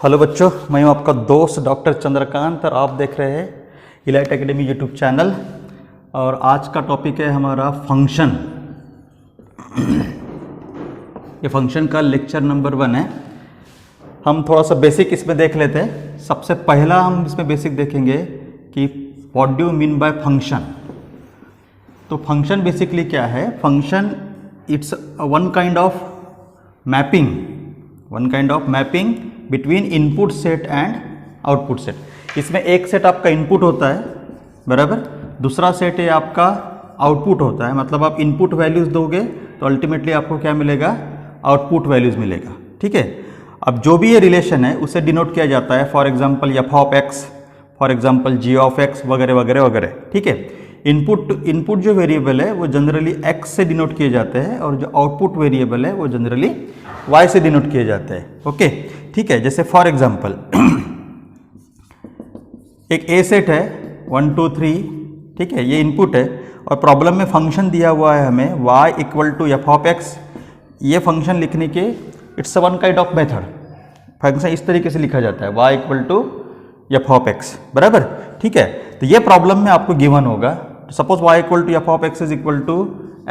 Hello बच्चों, मैं हूं आपका दोस्त डॉक्टर चंद्रकांत और आप देख रहे हैं इलाइट एकेडमी यूट्यूब चैनल। और आज का टॉपिक है हमारा फंक्शन। ये फंक्शन का लेक्चर नंबर 1 है। हम थोड़ा सा बेसिक इसमें देख लेते हैं। सबसे पहला हम इसमें बेसिक देखेंगे कि what do you mean by function. तो फंक्शन बेसिकली क्या है? Function it's one kind of mapping between input set and output set. इसमें एक सेट आपका इनपुट होता है, बराबर, दूसरा सेट है आपका आउटपुट होता है। मतलब आप इनपुट वैल्यूज़ दोगे तो अल्टीमेटली आपको क्या मिलेगा? आउटपुट वैल्यूज़ मिलेगा। ठीक है। अब जो भी ये रिलेशन है उसे डिनोट किया जाता है, for example F of X, for example G of X, वगैरह वगैरह वगैरह। ठीक है। इनपुट जो वेरिएबल है वो जनरली एक्स से डिनोट किए जाते हैं और जो आउटपुट वेरिएबल है वो जनरली वाई से डिनोट किए जाते हैं। ओके, ठीक है। जैसे फॉर एग्जांपल एक ए सेट है 1 2 3, ठीक है, ये इनपुट है और प्रॉब्लम में फंक्शन दिया हुआ है हमें y equal to F of x. ये फंक्शन लिखने के it's one kind of method. Function इस तरीके से लिखा जाता है y equal to F of X, बराबर। ठीक है। तो ये प्रॉब्लम में आपको गिवन होगा। Suppose y equal to F of x is equal to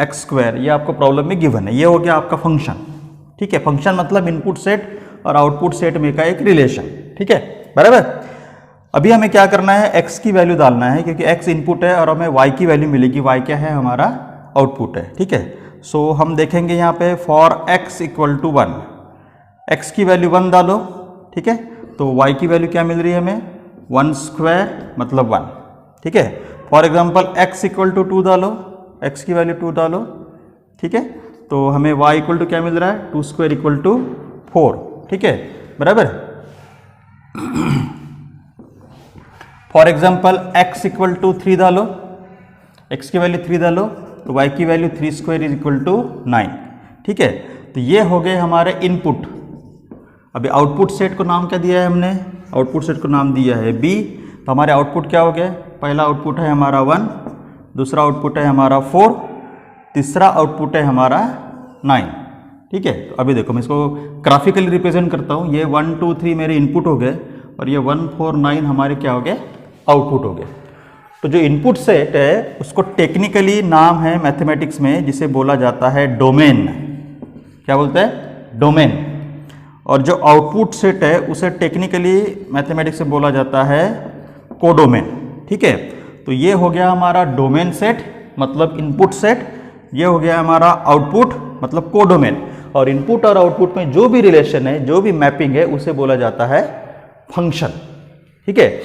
X square, ये आपको प्रॉब्लम में गिवन है। ये हो गया आपका फंक्शन। ठीक है। फंक्शन मतलब इनपुट सेट और आउटपुट सेट में का एक रिलेशन। ठीक है, बराबर। अभी हमें क्या करना है? x की वैल्यू डालना है क्योंकि x इनपुट है और हमें y की वैल्यू मिलेगी। y क्या है? हमारा आउटपुट है। ठीक है। सो हम देखेंगे यहाँ पे for x equal to 1, x की वैल्यू 1 डालो। ठीक है। तो y की वैल्यू क्या मिल रही है हमें? 1 स्क्वायर मतलब 1। ठीक है। For example x equal to 2 डालो, x की वैल्यू 2 डालो। ठीक है। तो हमें y इक्वल टू क्या मिल रहा है? 2 स्क्वायर इक्वल टू 4। ठीक है, बराबर। For example x equal to 3 डालो, x की वैल्यू 3 डालो तो y की value 3 square is equal to 9। ठीक है। तो ये हो गए हमारे इनपुट। अभी आउटपुट सेट को नाम क्या दिया है हमने? आउटपुट सेट को नाम दिया है b। तो हमारे आउटपुट क्या हो गया? पहला आउटपुट है हमारा 1, दूसरा आउटपुट है हमारा 4, तीसरा आउटपुट है हमारा 9। ठीक है। तो अभी देखो मैं इसको ग्राफिकली रिप्रेजेंट करता हूँ। ये 1 2 3 मेरे इनपुट हो गए और ये 1 4 9 हमारे क्या हो गए? आउटपुट हो गए। तो जो इनपुट सेट है उसको टेक्निकली नाम है मैथमेटिक्स में जिसे बोला जाता है डोमेन। क्या बोलते हैं? डोमेन। और जो आउटपुट सेट है उसे टेक्निकली मैथमेटिक्स से बोला जाता है कोडोमेन। ठीक है। तो ये हो गया हमारा डोमेन सेट मतलब इनपुट सेट, ये हो गया हमारा आउटपुट मतलब कोडोमेन। और इनपुट और आउटपुट में जो भी रिलेशन है, जो भी मैपिंग है उसे बोला जाता है फंक्शन। ठीक है।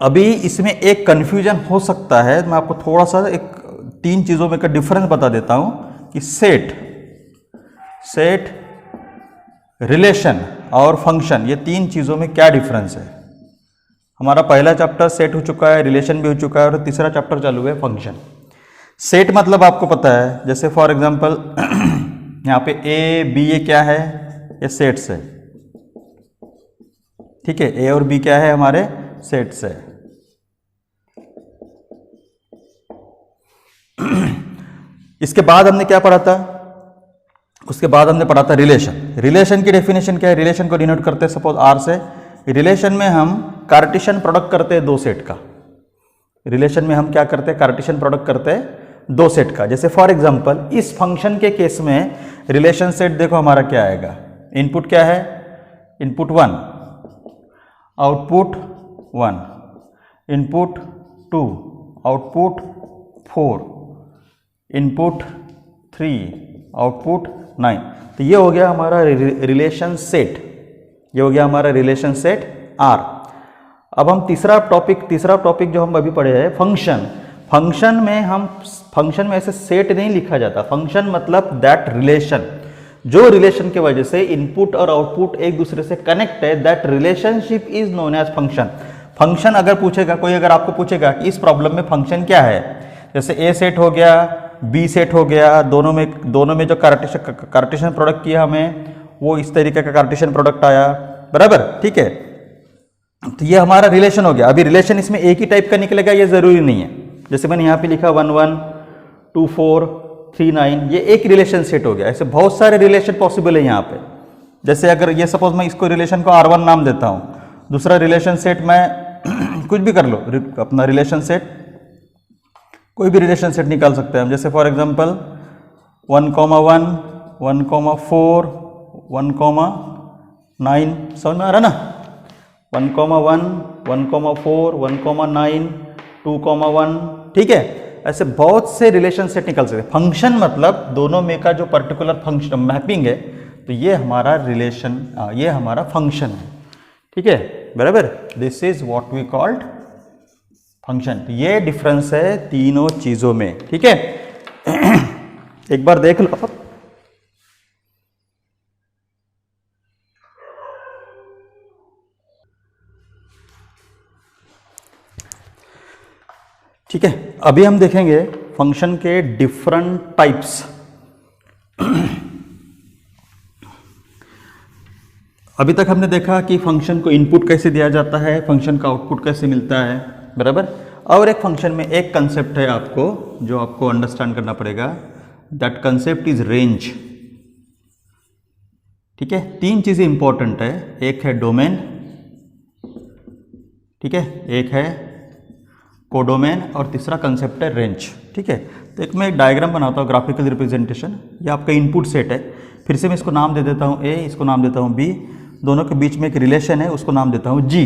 अभी इसमें एक कंफ्यूजन हो सकता है, मैं आपको थोड़ा सा एक 3 चीजों में का डिफरेंस बता देता हूं कि सेट, रिलेशन और फंक्शन, ये 3 चीजों में क्या डिफरेंस है। हमारा पहला चैप्टर सेट हो चुका है, रिलेशन भी हो चुका है और तीसरा चैप्टर चालू है फंक्शन। सेट मतलब आपको पता है, जैसे फॉर एग्जांपल यहाँ पे ए बी, ये क्या है? ये सेट्स है। ठीक है। ए और बी क्या है? हमारे सेट्स है। इसके बाद हमने क्या पढ़ा था? उसके बाद हमने पढ़ा था रिलेशन। रिलेशन की डेफिनेशन क्या है? रिलेशन को डिनोट करते हैं सपोज आर से। रिलेशन में हम कार्टेशियन प्रोडक्ट करते हैं 2 सेट का। रिलेशन में हम क्या करते हैं? कार्टेशियन प्रोडक्ट करते हैं 2 सेट का। जैसे फॉर एग्जांपल इस फंक्शन के केस में रिलेशन सेट देखो हमारा क्या आएगा? इनपुट क्या है? Input 1, output 1, input 2, output 4, input 3, output 9। तो ये हो गया हमारा रिलेशन सेट। ये हो गया हमारा रिलेशन सेट आर। अब हम तीसरा टॉपिक जो हम अभी पढ़े हैं फंक्शन। फंक्शन में ऐसे सेट नहीं लिखा जाता। फंक्शन मतलब दैट रिलेशन, जो रिलेशन के वजह से इनपुट और आउटपुट एक दूसरे से कनेक्ट है, that relationship is known as function. Function अगर पूछेगा कोई, अगर आपको पूछेगा कि इस प्रॉब्लम में फंक्शन क्या है, जैसे ए सेट हो गया, बी सेट हो गया, दोनों में जो कार्टेशियन प्रोडक्ट किया हमें वो इस तरीके का कार्टेशियन प्रोडक्ट आया, बराबर। ठीक है। तो ये हमारा रिलेशन हो गया। अभी रिलेशन इसमें एक ही टाइप का निकलेगा ये जरूरी नहीं है। जैसे मैंने यहाँ पे लिखा 1 1 2 4 3 9, ये एक रिलेशन सेट हो गया। ऐसे बहुत सारे रिलेशन पॉसिबल है यहाँ पे। जैसे अगर ये सपोज मैं इसको रिलेशन को R1 नाम देता हूँ, दूसरा रिलेशन सेट मैं कुछ भी कर लो, अपना रिलेशन सेट कोई भी रिलेशन सेट निकाल सकते हैं हम, जैसे फॉर एग्जांपल 1, 1, 1, 4, 1, 9, समझ में आ रहा ना? 1, 1, 1, 4, 1, 9, 2, 1, ठीक है। ऐसे बहुत से रिलेशन सेट निकल सकते हैं। फंक्शन मतलब दोनों में का जो पर्टिकुलर फंक्शन मैपिंग है, तो ये हमारा रिलेशन, ये हमारा फंक्शन है, ठीक है, बराबर। This is what we called function. ये डिफरेंस है तीनों चीजों में, ठीक है। एक बार देख लो, ठीक है। अभी हम देखेंगे फंक्शन के डिफरेंट टाइप्स। अभी तक हमने देखा कि फंक्शन को इनपुट कैसे दिया जाता है, फंक्शन का आउटपुट कैसे मिलता है, बराबर। और एक फंक्शन में एक कंसेप्ट है आपको जो आपको अंडरस्टैंड करना पड़ेगा, दैट कंसेप्ट इज रेंज, ठीक है। तीन चीजें इंपॉर्टेंट है, एक है डोमेन, ठीक है, एक है कोडोमेन और तीसरा कंसेप्ट है रेंज, ठीक है। तो एक मैं एक डायग्राम बनाता हूँ, ग्राफिकल रिप्रेजेंटेशन। ये आपका इनपुट सेट है, फिर से मैं इसको नाम दे देता हूँ A, इसको नाम देता हूँ B, दोनों के बीच में एक रिलेशन है, उसको नाम देता हूँ G।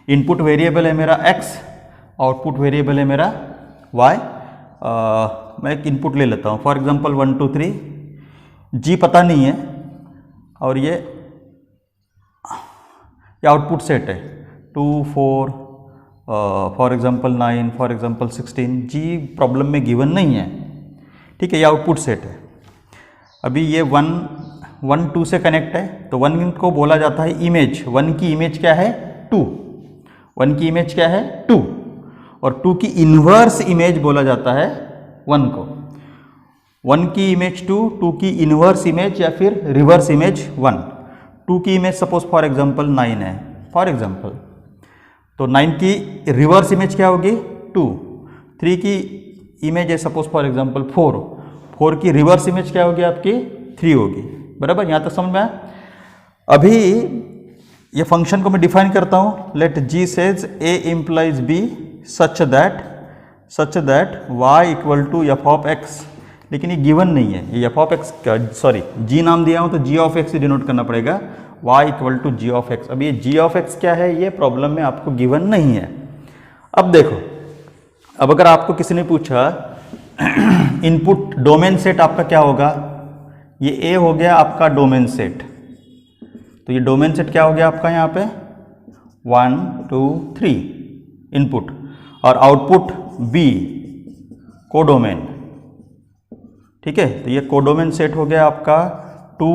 इनपुट वेरिएबल है मेरा X, आउटपुट वेरिएबल है मेरा Y। मैं एक इनपुट ले लेता हूँ, फॉर एग्जांपल 1, 2, 3, G पता नहीं है, और ये आउटपुट सेट है 2, 4, for example 9, for example 16, G problem में गिवन नहीं है, ठीक है, ये आउटपुट सेट है। अभी ये 1, 1, 2 से कनेक्ट है, तो 1 को बोला जाता है इमेज। 1 की इमेज क्या है? 2। 1 की इमेज क्या है? 2। और 2 की इन्वर्स इमेज बोला जाता है 1 को। 1 की इमेज 2, 2 की इन्वर्स इमेज या फिर रिवर्स इमेज 1। 2 की इमेज सपोज फॉर एग्जांपल 9 है, फॉर एग्जांपल, तो 9 की रिवर्स इमेज क्या होगी? 2। 3 की इमेज है सपोज फॉर एग्जांपल 4, 4 की रिवर्स इमेज क्या होगी आपकी? 3 होगी, बराबर। यहाँ तक समझ में आया? अभी ये फंक्शन को मैं डिफाइन करता हूँ, let G says A implies B such that y equal to F of X, लेकिन ये गिवन नहीं है, ये F of X, sorry G नाम दिया हूँ तो G ऑफ एक्स डिनोट करना पड़ेगा, y equal to ji of X. अब ये G ऑफ एक्स क्या है, ये प्रॉब्लम में आपको गिवन नहीं है। अब देखो, अब अगर आपको किसी ने पूछा इनपुट डोमेन सेट आपका क्या होगा, ये A हो गया आपका डोमेन सेट, तो ये डोमेन सेट क्या हो गया आपका यहाँ पे 1, 2, 3 इनपुट, और आउटपुट B कोडोमेन, ठीक है। तो ये कोडोमेन सेट हो गया आपका 2,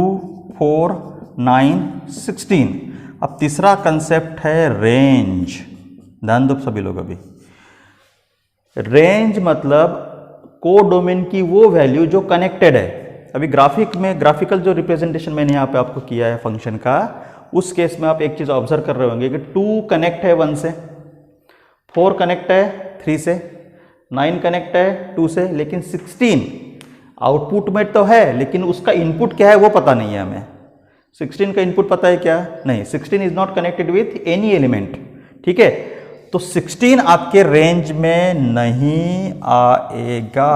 4, 9, 16। अब तीसरा कंसेप्ट है रेंज, ध्यान दो सभी लोग। अभी रेंज मतलब कोडोमेन की वो वैल्यू जो कनेक्टेड है। अभी ग्राफिकल जो रिप्रेजेंटेशन मैंने यहाँ पे आपको किया है फंक्शन का, उस केस में आप एक चीज ऑब्जर्व कर रहे होंगे कि 2 कनेक्ट है 1 से, 4 कनेक्ट है 3 से, 9 कनेक्ट है 2 से, लेकिन 16 आउटपुट में तो है, लेकिन उसका इनपुट क्या है वो पता नहीं है हमें। 16 का इनपुट पता है क्या? नहीं, 16 is not connected with any element, ठीक है। तो 16 आपके रेंज में नहीं आएगा,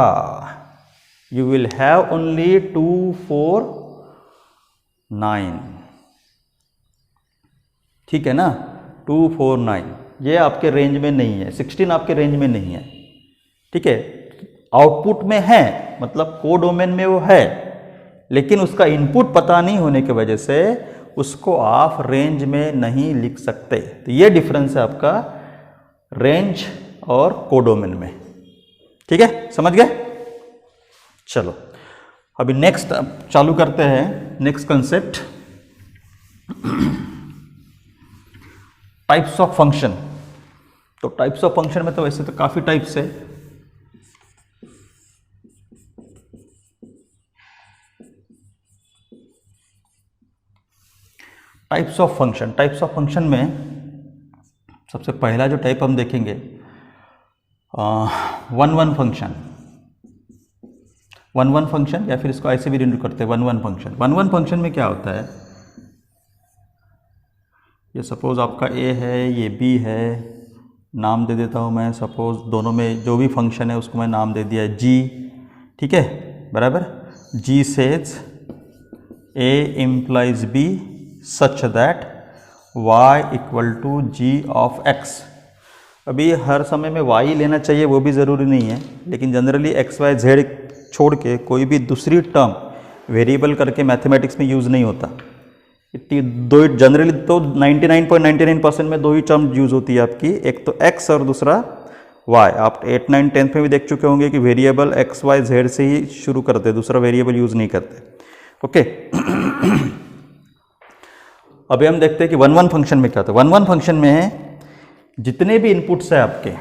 यू विल हैव ओनली 2, 4, 9, ठीक है ना, 2, 4, 9 ये आपके रेंज में नहीं है, 16 आपके रेंज में नहीं है, ठीक है। आउटपुट में है, मतलब कोडोमेन में वो है, लेकिन उसका इनपुट पता नहीं होने की वजह से उसको आप रेंज में नहीं लिख सकते। तो ये डिफरेंस है आपका रेंज और कोडोमेन में, ठीक है, समझ गए? चलो अभी नेक्स्ट चालू करते हैं, next concept, types of function. तो टाइप्स ऑफ फंक्शन में तो वैसे तो काफी टाइप्स है, टाइप्स ऑफ फंक्शन में सबसे पहला जो टाइप हम देखेंगे 1-1 फंक्शन। 1-1 फंक्शन या फिर इसको ऐसे भी डिनोट करते हैं 1-1 फंक्शन। 1-1 फंक्शन में क्या होता है, ये सपोज़ आपका ए है, ये बी है, नाम दे देता हूँ मैं, सपोज़ दोनों में जो भी फंक्शन है उसको मैं नाम दे दिया जी, ठीक है, बराबर। G says a implies b such that y equal to ji of x। अभी हर समय में y लेना चाहिए वो भी ज़रूरी नहीं है, लेकिन जनरली x y z छोड़ के कोई भी दूसरी टर्म वेरिएबल करके मैथमेटिक्स में यूज़ नहीं होता। इतनी दो जनरली तो 99.99% में दो ही टर्म यूज़ होती है आपकी, एक तो x और दूसरा y। आप 8, 9, 10th में भी देख चुके होंगे कि वेरिएबल x y z से ही शुरू करते, दूसरा वेरिएबल यूज़ नहीं करते। ओके अभी हम देखते हैं कि 1 1 फंक्शन में क्या होता है। 1 1 फंक्शन में जितने भी इनपुट्स है आपके,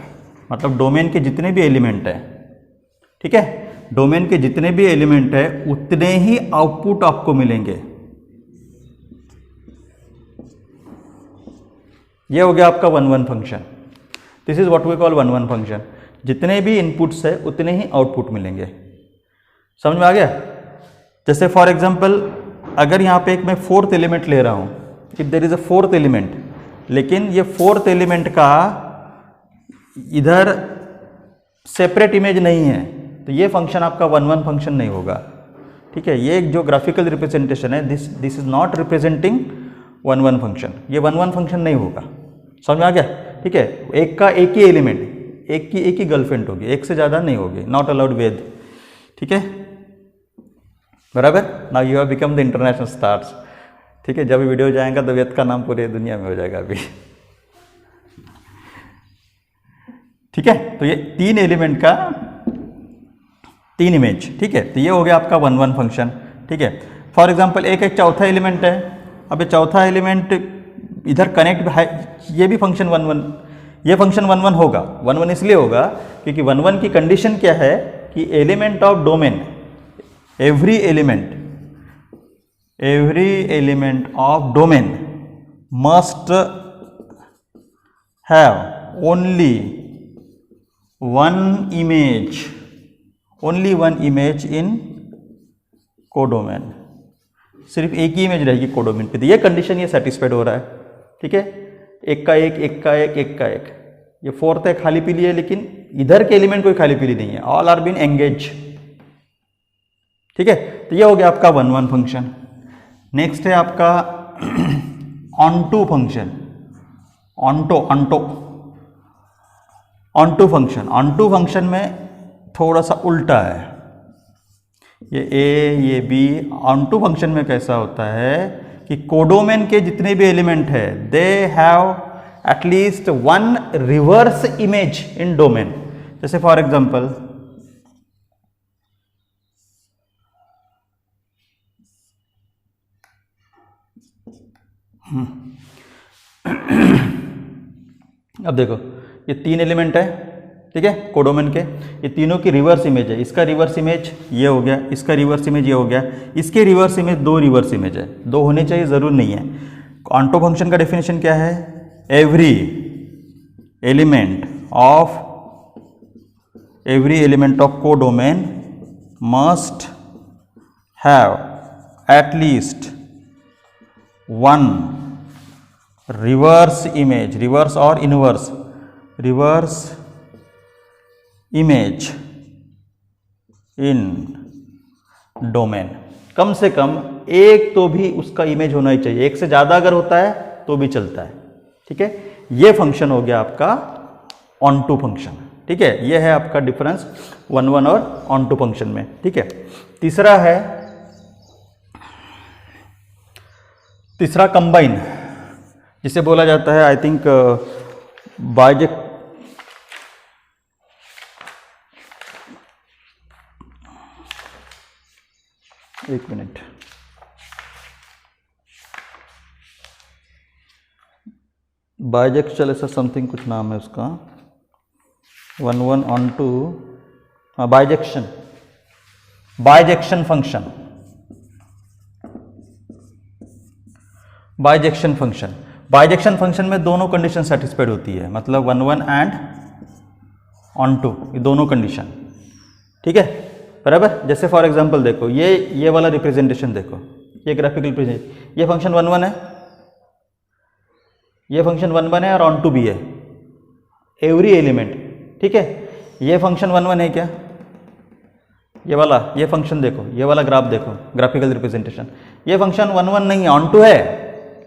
मतलब डोमेन के जितने भी एलिमेंट है, ठीक है, डोमेन के जितने भी एलिमेंट है उतने ही आउटपुट आपको मिलेंगे। ये हो गया आपका 1 1 function. This is what we call 1 1 function. जितने भी इनपुट्स है उतने ही आउटपुट मिलेंगे। समझ में आ गया? जैसे फॉर एग्जांपल अगर यहाँ पे एक मैं फोर्थ एलिमेंट ले रहा हूँ, if there is a fourth element, लेकिन ये फोर्थ एलिमेंट का इधर सेपरेट इमेज नहीं है, तो ये फंक्शन आपका 1 1 फंक्शन नहीं होगा। ठीक है, ये एक जो ग्राफिकल रिप्रेजेंटेशन है, this is not representing 1 1 function. ये 1 1 फंक्शन नहीं होगा। समझ में आ गया? ठीक है, एक का एक ही एलिमेंट, एक ही गर्लफ्रेंड होगी, एक से ज़्यादा नहीं होगी, नॉट अलाउड विद। ठीक है, बराबर। Now you have become the international stars. ठीक है, जब वीडियो जाएगा तो वेद का नाम पूरे दुनिया में हो जाएगा अभी। ठीक है, तो ये 3 एलिमेंट का 3 इमेज। ठीक है, तो ये हो गया आपका 1 1 फंक्शन। ठीक है, फॉर एग्जांपल एक चौथा एलिमेंट है। अब ये चौथा एलिमेंट इधर कनेक्ट है, ये भी फंक्शन 1 1, ये फंक्शन 1 1 होगा। 1 1 इसलिए होगा क्योंकि 1 1 की कंडीशन क्या है कि element of domain, every element of domain must have only one image in codomain. सिर्फ एक ही इमेज रहेगी कोडोमेन पे। तो ये कंडीशन ये सेटिस्फाइड हो रहा है। ठीक है, एक का एक, एक का एक, एक का एक। ये फोर्थ है, खाली पीली है, लेकिन इधर के एलिमेंट कोई खाली पीली नहीं है, ऑल आर बीन एंगेज। ठीक है, तो ये हो गया आपका 1 1 फंक्शन। नेक्स्ट है आपका ऑनटू फंक्शन। ऑनटू फंक्शन में थोड़ा सा उल्टा है। ये ए, ये बी। ऑनटू फंक्शन में कैसा होता है कि कोडोमेन के जितने भी एलिमेंट है they have at least 1 reverse image in domain. जैसे फॉर एग्जांपल अब देखो, ये 3 एलिमेंट है, ठीक है, कोडोमेन के। ये तीनों की रिवर्स इमेज है। इसका रिवर्स इमेज ये हो गया, इसका रिवर्स इमेज ये हो गया, इसके रिवर्स इमेज 2 रिवर्स इमेज है। 2 होने चाहिए, ज़रूर नहीं है। ऑनटो फंक्शन का डेफिनेशन क्या है? Every element of codomain must have at least 1 reverse image, reverse और inverse, reverse image in domain. कम से कम एक तो भी उसका इमेज होना ही चाहिए। एक से ज़्यादा अगर होता है तो भी चलता है। ठीक है, ये फंक्शन हो गया आपका ऑनटू फंक्शन। ठीक है, ये है आपका डिफरेंस 1 1 और ऑनटू फंक्शन में। ठीक है, तीसरा कंबाइन, जिसे बोला जाता है आई थिंक बाइजेक्ट। एक मिनट, बाइजेक्चुअल ऐसा समथिंग कुछ नाम है उसका। 1 1 onto, bijection function. Bijection function में दोनों कंडीशन सेटिस्फाइड होती है, मतलब 1 1 एंड ऑनटू, ये दोनों कंडीशन। ठीक है, बराबर। जैसे फॉर एग्जांपल देखो, ये वाला रिप्रेजेंटेशन देखो, ये ग्राफिकल रिप्रेजेंटेशन, ये फंक्शन 1 1 है, ये फंक्शन 1 1 है और ऑन टू भी है एवरी एलिमेंट, ठीक है। ये फंक्शन 1 1 है क्या, ये फंक्शन देखो, ये वाला ग्राफ देखो, ग्राफिकल रिप्रेजेंटेशन, ये फंक्शन 1 1 नहीं है, ऑन टू है,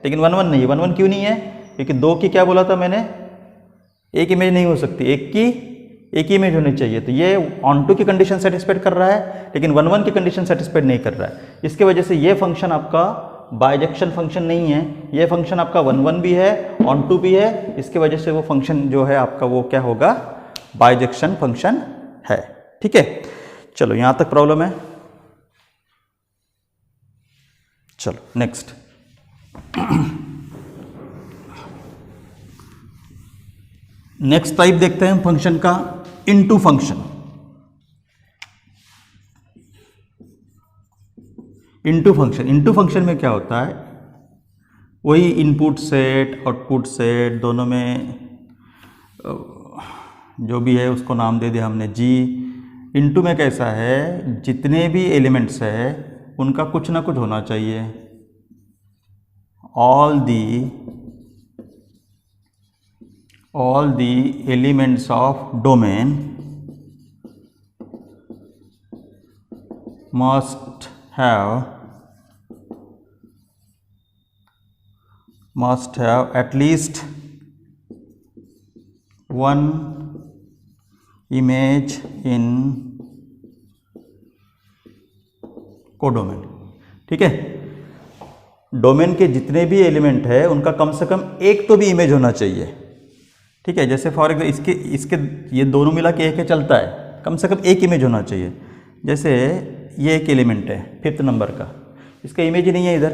लेकिन 1 1 नहीं है। 1 1 क्यों नहीं है, क्योंकि 2 की क्या बोला था मैंने, एक इमेज नहीं हो सकती, एक ही इमेज होनी चाहिए। तो ये ऑन टू की कंडीशन सेटिस्फाइड कर रहा है, लेकिन 1 1 की कंडीशन सेटिस्फाइड नहीं कर रहा है। इसके वजह से ये फंक्शन आपका बाइजेक्शन फंक्शन नहीं है, ये फंक्शन आपका 1 1 भी है, ऑन टू भी है, इसके वजह से वो फंक्शन जो है आपका वो क्या होगा, बाइजेक्शन फंक्शन है, ठीक है। चलो यहां तक प्रॉब्लम है। चलो नेक्स्ट, नेक्स्ट टाइप देखते हैं हम फंक्शन का, इनटू फंक्शन। इनटू फंक्शन में क्या होता है, वही इनपुट सेट आउटपुट सेट दोनों में जो भी है उसको नाम दे दिया हमने जी। इनटू में कैसा है, जितने भी एलिमेंट्स है उनका कुछ ना कुछ होना चाहिए, all the elements of domain must have at least one image in codomain, ठीक है। डोमेन के जितने भी एलिमेंट है उनका कम से कम एक तो भी इमेज होना चाहिए, ठीक है। जैसे फॉर एग्जाम्पल इसके ये दोनों मिला के एक है चलता है, कम से कम एक इमेज होना चाहिए। जैसे ये एक एलिमेंट है 5th नंबर का, इसका इमेज ही नहीं है इधर,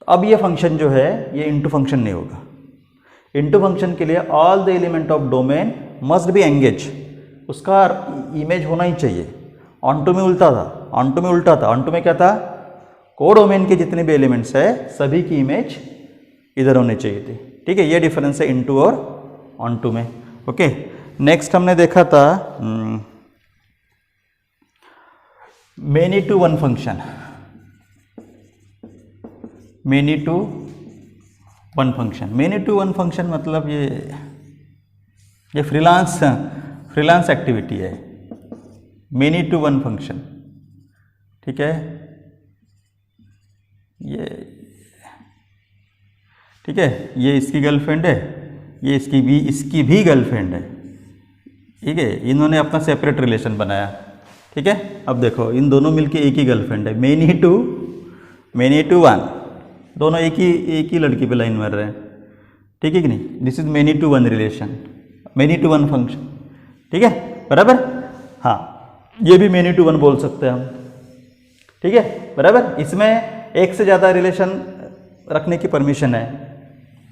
तो अब ये फंक्शन जो है ये इनटू फंक्शन नहीं होगा। इनटू फंक्शन के लिए all the element of domain must be engage, उसका इमेज होना ही चाहिए। ऑन टू में उल्टा था, ऑन टू में क्या था, कोडोमेन के जितने भी एलिमेंट्स है सभी की इमेज इधर होनी चाहिए थी, ठीक है। ये डिफरेंस है इनटू और ऑन टू में, ओके। नेक्स्ट हमने देखा था many to one function. Many to one function मतलब ये फ्रीलांस एक्टिविटी है, मेनी टू वन फंक्शन, ठीक है। ये ठीक है, ये इसकी गर्लफ्रेंड है, ये इसकी भी गर्लफ्रेंड है, ठीक है। इन्होंने अपना सेपरेट रिलेशन बनाया, ठीक है। अब देखो इन दोनों मिलके एक ही गर्लफ्रेंड है, मेनी टू वन, दोनों एक ही लड़की पे लाइन मार रहे हैं, ठीक है कि नहीं। This is many to one relation, many to one function, ठीक है, बराबर। हाँ, ये भी मेनी टू वन बोल सकते हैं हम, ठीक है, बराबर। इसमें एक से ज़्यादा रिलेशन रखने की परमिशन है,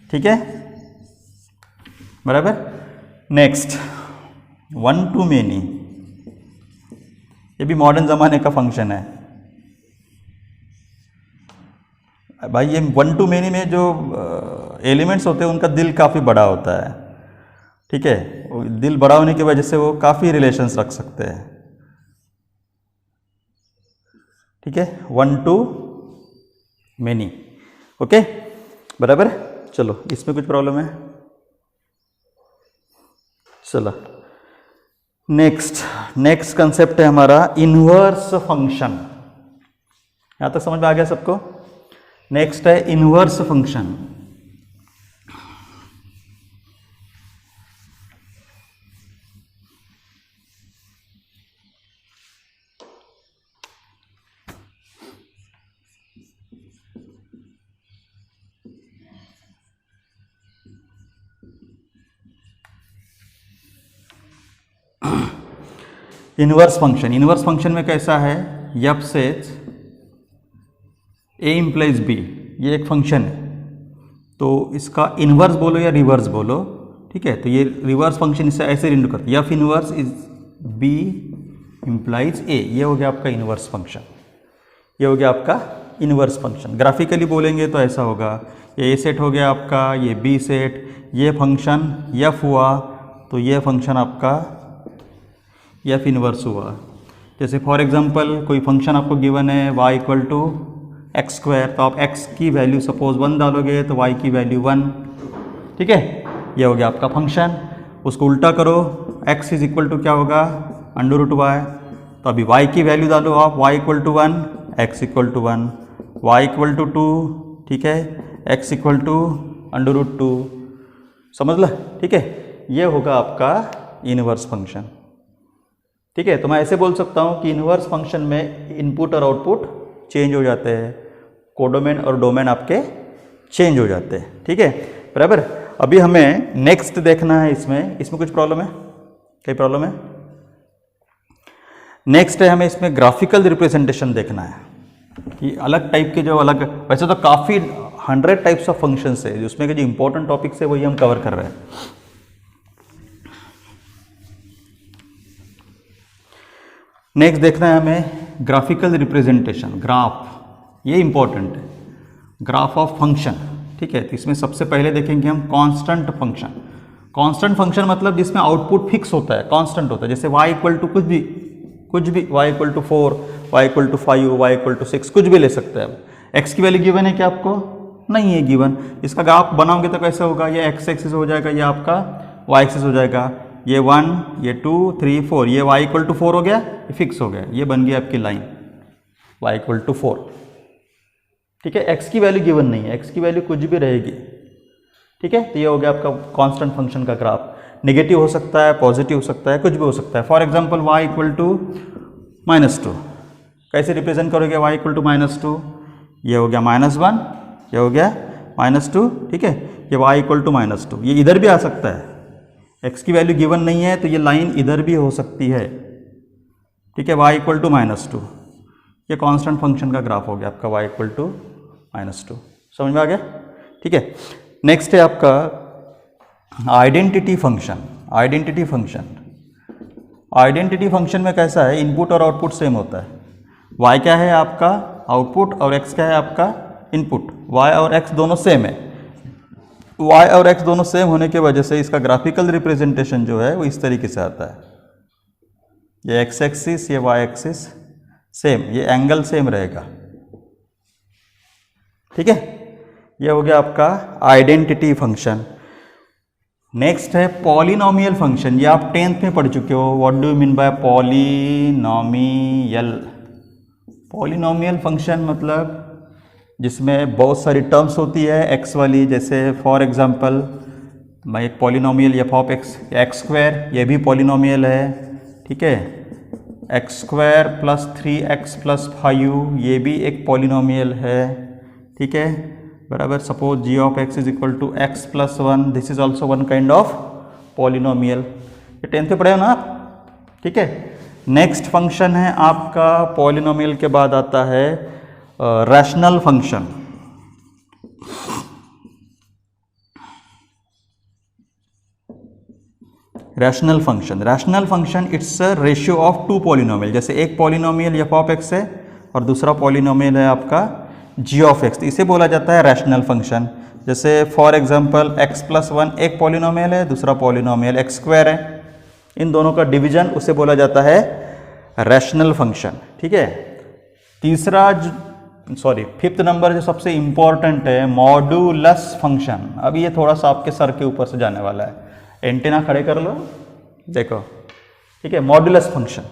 ठीक है, बराबर। नेक्स्ट, वन टू मेनी, ये भी मॉडर्न ज़माने का फंक्शन है भाई। ये वन टू मेनी में जो एलिमेंट्स होते हैं उनका दिल काफ़ी बड़ा होता है, ठीक है। दिल बड़ा होने की वजह से वो काफ़ी रिलेशंस रख सकते हैं, ठीक है। वन टू मेनी, ओके, बराबर। चलो इसमें कुछ प्रॉब्लम है, चलो नेक्स्ट कंसेप्ट है हमारा इनवर्स फंक्शन। यहां तक समझ में आ गया सबको। नेक्स्ट है इनवर्स फंक्शन। इनवर्स फंक्शन में कैसा है, F says a implies B, ये एक फंक्शन है, तो इसका इनवर्स बोलो या रिवर्स बोलो, ठीक है। तो ये रिवर्स फंक्शन इससे ऐसे रिलेट करते हैं, f inverse is b implies a, ये हो गया आपका इनवर्स फंक्शन, ये हो गया आपका इनवर्स फंक्शन। ग्राफिकली बोलेंगे तो ऐसा होगा, ये ए सेट हो गया आपका, ये बी सेट, ये फंक्शन एफ हुआ तो ये फंक्शन आपका एफ इनवर्स हुआ। जैसे फॉर एग्जांपल कोई फंक्शन आपको गिवन है y equal to X square, तो आप x की वैल्यू सपोज 1 डालोगे तो y की वैल्यू 1, ठीक है, ये हो गया आपका फंक्शन। उसको उल्टा करो, x इज इक्वल टू क्या होगा, √y। तो अभी y की वैल्यू डालो आप, y equal to 1, x equal to 1, y equal to 2, ठीक है, x इक्वल टू √2। समझ ला, ठीक है, ये होगा आपका इनवर्स फंक्शन। ठीक है, तो मैं ऐसे बोल सकता हूँ कि इनवर्स फंक्शन में इनपुट और आउटपुट चेंज हो जाते हैं, कोडोमेन और डोमेन आपके चेंज हो जाते हैं। ठीक है, बराबर। अभी हमें नेक्स्ट देखना है, इसमें कुछ प्रॉब्लम है, कोई प्रॉब्लम है? नेक्स्ट है हमें इसमें ग्राफिकल रिप्रेजेंटेशन देखना है कि अलग टाइप के जो अलग, वैसे तो काफ़ी 100 टाइप्स ऑफ फंक्शंस है, जिसमें के जो इंपॉर्टेंट टॉपिक्स है वही हम कवर कर रहे हैं। नेक्स्ट देखना है हमें ग्राफिकल रिप्रेजेंटेशन, ग्राफ, ये इंपॉर्टेंट है, ग्राफ ऑफ फंक्शन। ठीक है, तो इसमें सबसे पहले देखेंगे हम कांस्टेंट फंक्शन। कांस्टेंट फंक्शन मतलब जिसमें आउटपुट फिक्स होता है, कांस्टेंट होता है, जैसे y इक्वल टू कुछ भी, y equal to 4, y equal to 5, y equal to 6, कुछ भी ले सकते हैं। अब x की वैल्यू गिवन है क्या आपको? नहीं है गिवन। इसका ग्राफ बनाओगे तो कैसे होगा, ये x एक्सिस हो जाएगा, ये आपका y एक्सिस हो जाएगा, ये 1, ये 2, 3, 4, ये y इक्वल टू 4 हो गया, ये फिक्स हो गया, ये बन गई आपकी लाइन y इक्वल टू 4। ठीक है, x की वैल्यू गिवन नहीं है, x की वैल्यू कुछ भी रहेगी। ठीक है, तो ये हो गया आपका कांस्टेंट फंक्शन का ग्राफ। नेगेटिव हो सकता है, पॉजिटिव हो सकता है, कुछ भी हो सकता है। For example y equal to -2, कैसे रिप्रेजेंट करोगे y इक्वल टू -2? ये हो गया -1, ये हो गया -2। ठीक है, ये y इक्वल टू -2, ये इधर भी आ सकता है, x की वैल्यू गिवन नहीं है तो ये लाइन इधर भी हो सकती है। ठीक है, y इक्वल टू -2, ये कांस्टेंट फंक्शन का ग्राफ हो गया आपका y इक्वल टू -2। समझ में आ गया? ठीक है, नेक्स्ट है आपका identity function. Identity function, identity function में कैसा है, इनपुट और आउटपुट सेम होता है। y क्या है आपका आउटपुट और x क्या है आपका इनपुट। y और x दोनों सेम है, y और x दोनों सेम होने की वजह से इसका ग्राफिकल रिप्रेजेंटेशन जो है वो इस तरीके से आता है। ये x एक्सिस, ये y एक्सिस सेम, ये एंगल सेम रहेगा। ठीक है, ये हो गया आपका आइडेंटिटी फंक्शन। नेक्स्ट है पॉलिनोमियल फंक्शन, ये आप 10th में पढ़ चुके हो। What do you mean by polynomial? Polynomial function मतलब जिसमें बहुत सारी टर्म्स होती है x वाली, जैसे फॉर एग्जांपल मैं एक polynomial F of x square, ये भी पॉलिनोमियल है। ठीक है, x square plus 3x plus 5, ये भी एक पॉलिनोमियल है। ठीक है, बराबर। Suppose g of x is equal to x plus 1, this is also one kind of polynomial. ये 10th में पढ़े हो ना आप? ठीक है, नेक्स्ट फंक्शन है आपका पॉलिनोमियल के बाद आता है rational function. Rational function it's a ratio of 2 polynomial. जैसे एक पॉलिनोमियल एफ ऑफ एक्स है और दूसरा पॉलिनोमियल है आपका जी ऑफ एक्स, तो इसे बोला जाता है रैशनल फंक्शन। जैसे फॉर एग्जांपल x प्लस 1 एक पॉलिनोमियल है, दूसरा पॉलिनोमियल x स्क्वायर है, इन दोनों का डिवीजन उसे बोला जाता है रैशनल फंक्शन। ठीक है, फिफ्थ नंबर जो सबसे इंपॉर्टेंट है मॉड्यूलस फंक्शन। अब ये थोड़ा सा आपके सर के ऊपर से जाने वाला है, एंटेना खड़े कर लो, देखो। ठीक है, मॉड्यूलस फंक्शन।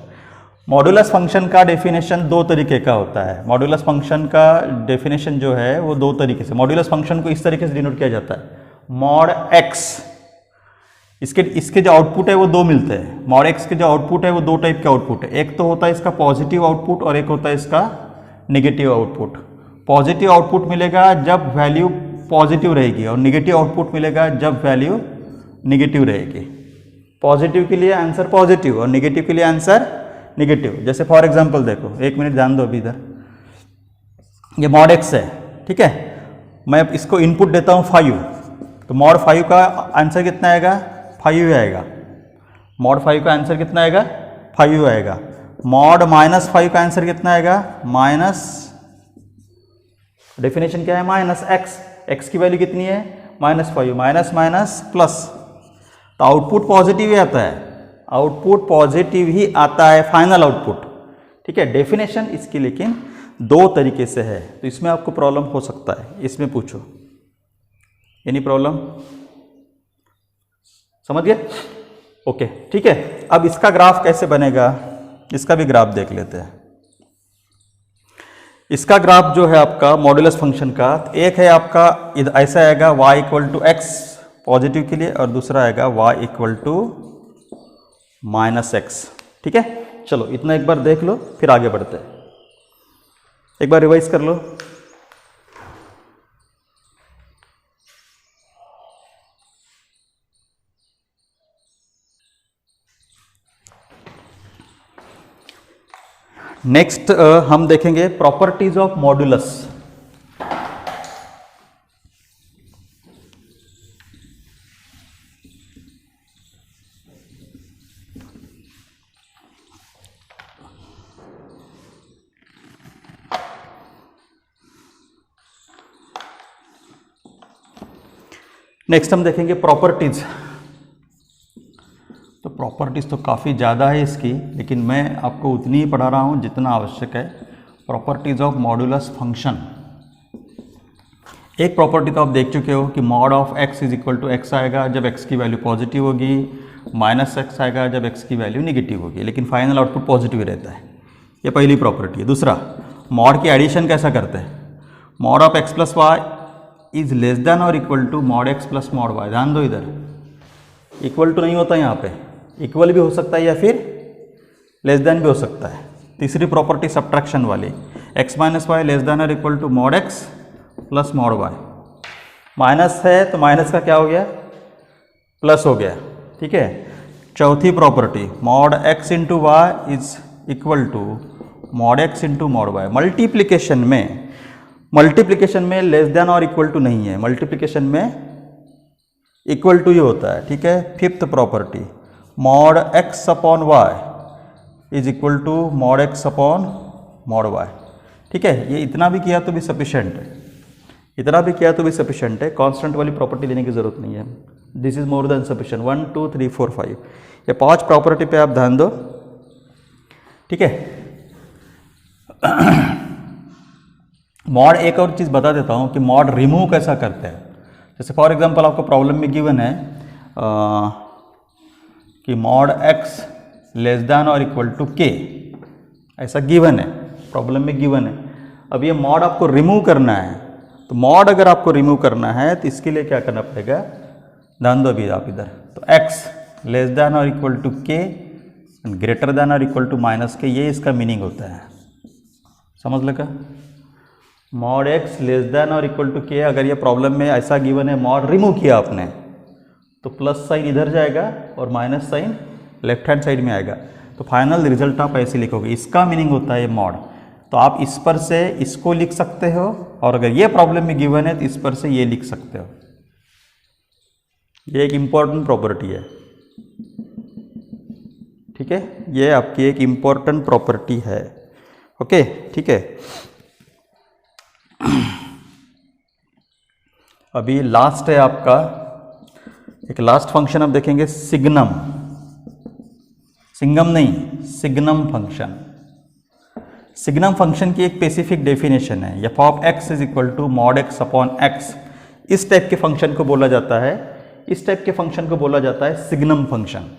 मॉड्यूलस फंक्शन का डेफिनेशन 2 तरीके का होता है। मॉड्यूलस फंक्शन का डेफिनेशन जो है वो 2 तरीके से, मॉड्यूलस फंक्शन को इस तरीके से डिनोट किया जाता है, मॉड एक्स। इसके जो आउटपुट है वो 2 मिलते हैं। मॉड एक्स के जो आउटपुट है वो 2 टाइप के आउटपुट है, एक तो होता है इसका पॉजिटिव आउटपुट और एक होता है इसका नेगेटिव आउटपुट। पॉजिटिव आउटपुट मिलेगा जब वैल्यू पॉजिटिव रहेगी और नेगेटिव आउटपुट मिलेगा जब वैल्यू नेगेटिव रहेगी। पॉजिटिव के लिए आंसर पॉजिटिव और नेगेटिव के लिए आंसर नेगेटिव। जैसे फॉर एग्जांपल देखो, 1 मिनट ध्यान दो अभी इधर, ये मॉड एक्स है। ठीक है, मैं इसको इनपुट देता हूँ 5, तो मॉड 5 का आंसर कितना आएगा? 5 आएगा। मॉड 5 का आंसर कितना आएगा? 5 आएगा। मॉड -5 का आंसर कितना आएगा? माइनस, डेफिनेशन क्या है? -x। x की वैल्यू कितनी है? -5, माइनस माइनस प्लस, तो आउटपुट पॉजिटिव ही आता है, आउटपुट पॉजिटिव ही आता है, फाइनल आउटपुट। ठीक है, डेफिनेशन इसकी लेकिन 2 तरीके से है, तो इसमें आपको प्रॉब्लम हो सकता है। इसमें पूछो, एनी प्रॉब्लम? समझ गए? ओके, ठीक है। अब इसका ग्राफ कैसे बनेगा, इसका भी ग्राफ देख लेते हैं। इसका ग्राफ जो है आपका मॉड्यूलस फंक्शन का, एक है आपका ऐसा आएगा y equal to x positive के लिए, और दूसरा आएगा y equal to minus x. ठीक है, चलो इतना एक बार देख लो, फिर आगे बढ़ते हैं। एक बार रिवाइज कर लो। नेक्स्ट हम देखेंगे प्रॉपर्टीज ऑफ मॉड्यूलस। नेक्स्ट हम देखेंगे प्रॉपर्टीज। तो प्रॉपर्टीज़ तो काफ़ी ज़्यादा है इसकी, लेकिन मैं आपको उतनी ही पढ़ा रहा हूँ जितना आवश्यक है। Properties of modulus function. एक प्रॉपर्टी तो आप देख चुके हो कि mod of x is equal to x आएगा जब x की वैल्यू पॉजिटिव होगी, माइनस एक्स आएगा जब x की वैल्यू निगेटिव होगी, लेकिन फाइनल आउटपुट पॉजिटिव ही रहता है। ये पहली प्रॉपर्टी है। दूसरा, मॉड की एडिशन कैसा करते हैं? Mod of x plus y is less than और equal to mod x plus mod y. ध्यान दो, इधर इक्वल टू नहीं होता, यहाँ पे इक्वल भी हो सकता है या फिर लेस देन भी हो सकता है। तीसरी प्रॉपर्टी सब्ट्रैक्शन वाली, x minus y less than और equal to mod x plus mod y. Minus है तो माइनस का क्या हो गया? प्लस हो गया। ठीक है। चौथी property, mod x into y is equal to mod x into mod y. Multiplication में लेस देन और इक्वल टू नहीं है, मल्टीप्लिकेशन में इक्वल टू ही होता है। ठीक है। Fifth property, mod x upon y is equal to mod x upon mod y. ठीक है। ये इतना भी किया तो भी सफिशेंट है, इतना भी किया तो भी सफिशेंट है। कांस्टेंट वाली प्रॉपर्टी लेने की जरूरत नहीं है। This is more than sufficient. 1 2 3 4 5, ये 5 प्रॉपर्टी पे आप ध्यान दो। ठीक है। मॉड, एक और चीज़ बता देता हूँ कि मॉड रिमूव कैसा करते हैं। जैसे फॉर एग्जांपल आपको प्रॉब्लम में गिवन है कि मॉड x लेस देन और इक्वल टू k, ऐसा गिवन है, प्रॉब्लम में गिवन है। अब ये मॉड आपको रिमूव करना है, तो मॉड अगर आपको रिमूव करना है तो इसके लिए क्या करना पड़ेगा? ध्यान दो अभी आप इधर। तो x लेस देन और equal to k greater than और इक्वल टू माइनस k, ये इसका मीनिंग होता है। समझ लगा? मॉड x लेस देन और इक्वल टू k, अगर ये प्रॉब्लम में ऐसा गिवन है, मॉड रिमूव किया आपने, तो प्लस साइन इधर जाएगा और minus sign left hand side में आएगा। तो फाइनल रिजल्ट आप ऐसे लिखोगे, इसका मीनिंग होता है मॉड। तो आप इस पर से इसको लिख सकते हो, और अगर ये प्रॉब्लम में गिवन है तो इस पर से ये लिख सकते हो। ये एक इम्पॉर्टेंट प्रॉपर्टी है। ठीक है, ये आपकी एक इम्पॉर्टेंट प्रॉपर्टी है। ओके, ठीक है। अभी लास्ट है आपका, एक लास्ट फंक्शन हम देखेंगे, सिग्नम। सिंगम नहीं, सिग्नम फंक्शन। सिग्नम फंक्शन की एक स्पेसिफिक डेफिनेशन है, f of x is equal to mod x upon x. इस टाइप के फंक्शन को बोला जाता है, इस टाइप के फंक्शन को बोला जाता है सिग्नम फंक्शन।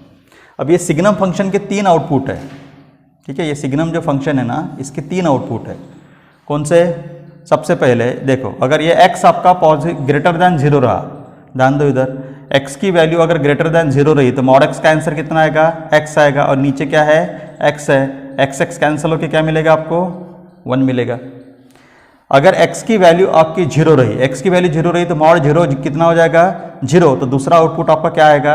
अब ये सिग्नम फंक्शन के 3 आउटपुट है। ठीक है, ये सिग्नम जो फंक्शन है ना, इसके 3 आउटपुट है। कौन से? सबसे पहले देखो, अगर ये x आपका पॉजिटिव ग्रेटर देन 0 रहा, ध्यान दो इधर, x की वैल्यू अगर ग्रेटर देन 0 रही तो मॉड x का आंसर कितना आएगा? x आएगा, और नीचे क्या है? x है। x कैंसिल होकर क्या मिलेगा आपको? 1 मिलेगा। अगर x की वैल्यू आपकी 0 रही, x की वैल्यू 0 रही तो मॉड 0 कितना हो जाएगा? 0। तो दूसरा आउटपुट आपका क्या आएगा?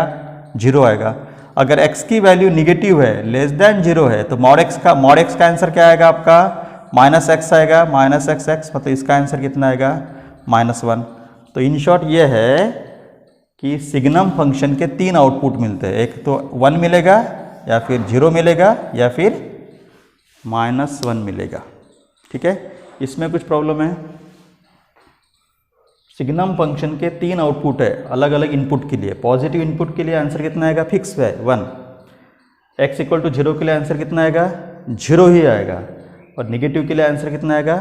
0 आएगा। अगर x की वैल्यू निगेटिव है, लेस देन 0 है, तो मॉड x का आंसर क्या आएगा आपका? माइनस एक्स आएगा, माइनस एक्स, मतलब इसका आंसर कितना आएगा? -1। तो इन शॉर्ट ये है कि सिग्नम फंक्शन के 3 आउटपुट मिलते हैं। एक तो 1 मिलेगा, या फिर 0 मिलेगा, या फिर -1 मिलेगा। ठीक है, इसमें कुछ प्रॉब्लम है? सिग्नम फंक्शन के 3 आउटपुट है अलग अलग इनपुट के लिए। पॉजिटिव इनपुट के लिए आंसर कितना आएगा? फिक्स है 1। x इक्वल टू 0 के लिए आंसर कितना आएगा? 0 ही आएगा। और निगेटिव के लिए आंसर कितना आएगा?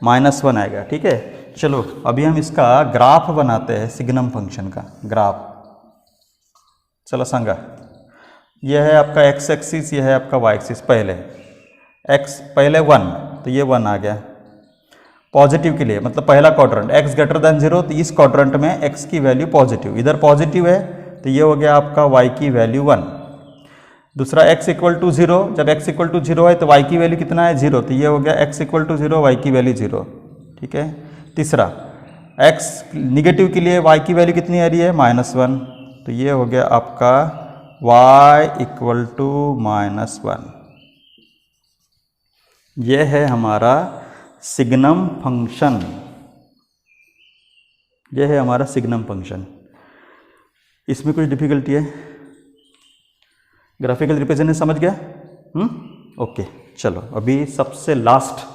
-1 आएगा। ठीक है, चलो अभी हम इसका ग्राफ बनाते हैं, सिग्नम फंक्शन का ग्राफ। चला सांगा, यह है आपका एक्स एक्सिस, यह है आपका वाई एक्सिस। पहले एक्स पहले 1 तो ये 1 आ गया पॉजिटिव के लिए, मतलब पहला क्वाड्रेंट एक्स ग्रेटर देन 0, तो इस क्वाड्रेंट में एक्स की वैल्यू पॉजिटिव, इधर पॉजिटिव है तो ये हो गया आपका वाई की वैल्यू 1। दूसरा x इक्वल टू 0, जब x इक्वल टू 0 है तो y की वैल्यू कितना है 0, तो ये हो गया x इक्वल टू 0, y की वैल्यू 0। ठीक है। तीसरा x निगेटिव के लिए y की वैल्यू कितनी आ रही है -1, तो ये हो गया आपका y इक्वल टू -1। ये है हमारा सिग्नम फंक्शन, ये है हमारा सिग्नम फंक्शन। इसमें कुछ डिफिकल्टी है? ग्राफिकल रिप्रेजेंटेशन समझ गया? ओके, चलो अभी सबसे लास्ट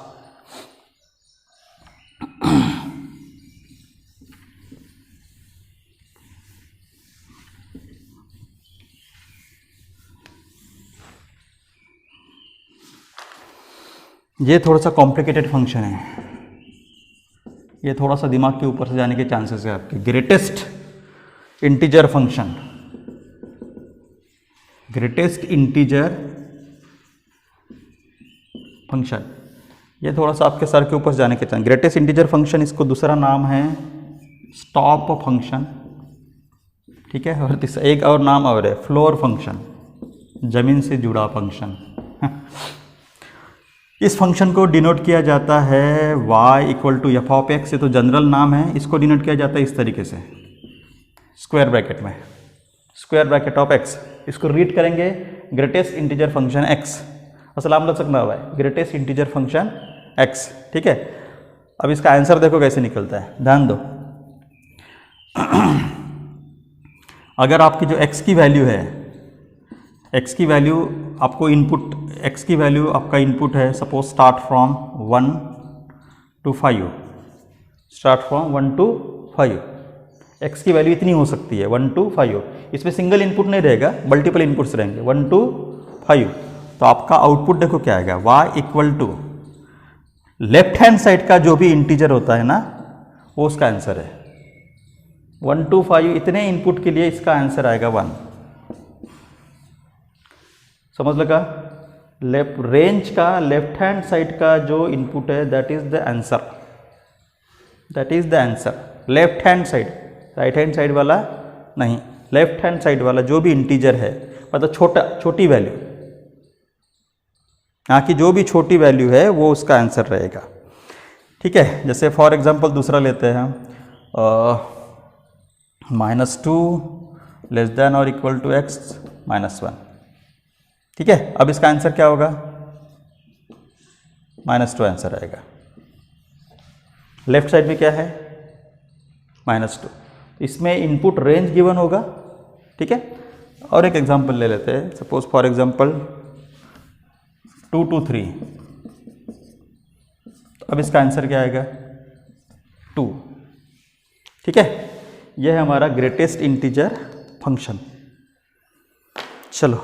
ये थोड़ा सा कॉम्प्लिकेटेड फंक्शन है, ये थोड़ा सा दिमाग के ऊपर से जाने के चांसेस है आपके। Greatest integer function, greatest integer function, ये थोड़ा सा आपके सर के ऊपर जाने के चांस। ग्रेटेस्ट इंटीजर फंक्शन, इसको दूसरा नाम है स्टॉप फंक्शन। ठीक है। और एक और नाम और है फ्लोर फंक्शन, जमीन से जुड़ा फंक्शन। इस फंक्शन को डिनोट किया जाता है y equal to F of x, ये तो जनरल नाम है। इसको डिनोट किया जाता है इस तरीके से, स्क्वायर ब्रैकेट में, स्क्वायर ब्रैकेट ऑफ x। इसको रीड करेंगे ग्रेटेस्ट इंटीजर फंक्शन x, असलाम लग सकता हुआ है ग्रेटेस्ट इंटीजर फंक्शन x। ठीक है। अब इसका आंसर देखो कैसे निकलता है, ध्यान दो। अगर आपकी जो x की वैल्यू है, x की वैल्यू आपको इनपुट, x की वैल्यू आपका इनपुट है suppose start from 1 to 5, start from 1 to 5, x की वैल्यू इतनी हो सकती है 1 to 5। इसमें सिंगल इनपुट नहीं रहेगा, मल्टीपल इनपुट्स रहेंगे 1 to 5। तो आपका आउटपुट देखो क्या आएगा, y equal to left hand side का जो भी इंटीजर होता है ना, वो उसका आंसर है 1 to 5। इतने इनपुट के लिए इसका आंसर आएगा 1। समझ लगा? लेफ्ट रेंज का लेफ्ट हैंड साइड का जो इनपुट है that is the answer, that is the answer. Left hand side, right hand side वाला नहीं, लेफ्ट हैंड साइड वाला जो भी इंटीजर है, मतलब छोटी वैल्यू, यहाँ की जो भी छोटी वैल्यू है वो उसका आंसर रहेगा। ठीक है। जैसे फॉर एग्जांपल दूसरा लेते हैं, -2 लेस देन और इक्वल टू x -1। ठीक है। अब इसका आंसर क्या होगा, -2 आंसर आएगा। लेफ्ट साइड में क्या है -2, इसमें इनपुट रेंज गिवन होगा। ठीक है। और एक एग्जांपल ले लेते हैं, सपोज फॉर एग्जांपल 2 to 3। अब इसका आंसर क्या आएगा 2। ठीक है। यह है हमारा ग्रेटेस्ट इंटीजर फंक्शन। चलो